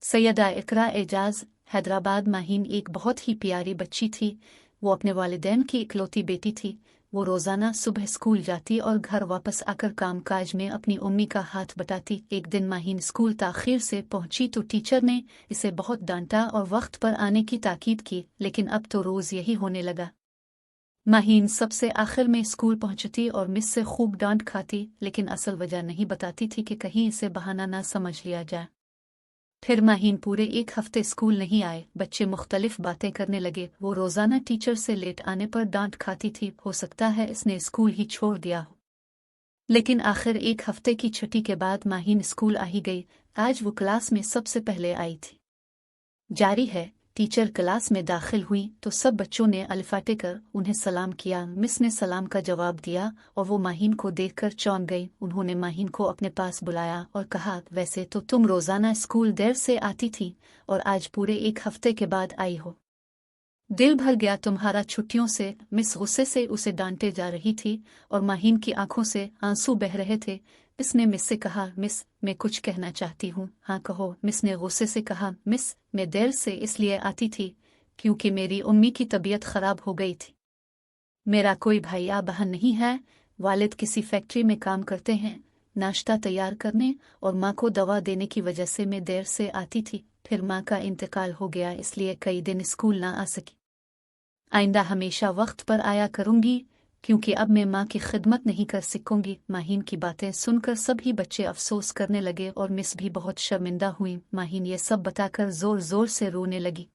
सैयदा इकरा एजाज हैदराबाद माहीन एक बहुत ही प्यारी बच्ची थी। वो अपने वालिदैन की इकलौती बेटी थी। वो रोज़ाना सुबह स्कूल जाती और घर वापस आकर कामकाज में अपनी उम्मी का हाथ बटाती। एक दिन माहीन स्कूल ताख़ीर से पहुंची तो टीचर ने इसे बहुत डांटा और वक्त पर आने की ताकीद की, लेकिन अब तो रोज़ यही होने लगा। माहीन सबसे आखिर में स्कूल पहुंचती और मिस से खूब डांट खाती, लेकिन असल वजह नहीं बताती थी कि कहीं इसे बहाना ना समझ लिया जाए। फिर माहीन पूरे एक हफ्ते स्कूल नहीं आए। बच्चे मुख्तलिफ बातें करने लगे। वो रोज़ाना टीचर से लेट आने पर डांट खाती थी। हो सकता है इसने स्कूल ही छोड़ दिया हो। लेकिन आखिर एक हफ्ते की छुट्टी के बाद माहीन स्कूल आ ही गई। आज वो क्लास में सबसे पहले आई थी। जारी है, टीचर क्लास में दाखिल हुई तो सब बच्चों ने अलिफाटे कर उन्हें सलाम किया। मिस ने सलाम का जवाब दिया और वो माहीन को देखकर चौंक गई। उन्होंने माहीन को अपने पास बुलाया और कहा, वैसे तो तुम रोज़ाना स्कूल देर से आती थी और आज पूरे एक हफ्ते के बाद आई हो। दिल भर गया तुम्हारा छुट्टियों से। मिस गुस्से से उसे डांटे जा रही थी और माहीन की आंखों से आंसू बह रहे थे। इसने मिस से कहा, मिस मैं कुछ कहना चाहती हूँ। हाँ कहो। मिस ने गुस्से से कहा, मिस मैं देर से इसलिए आती थी क्योंकि मेरी उम्मी की तबीयत खराब हो गई थी। मेरा कोई भाई या बहन नहीं है। वालिद किसी फैक्ट्री में काम करते हैं, नाश्ता तैयार करने और माँ को दवा देने की वजह से मैं देर से आती थी। फिर माँ का इंतकाल हो गया, इसलिए कई दिन स्कूल ना आ सकी। आइंदा हमेशा वक्त पर आया करूंगी क्योंकि अब मैं माँ की खिदमत नहीं कर सकूंगी। माहीन की बातें सुनकर सभी बच्चे अफसोस करने लगे और मिस भी बहुत शर्मिंदा हुई। माहीन ये सब बताकर जोर जोर से रोने लगी।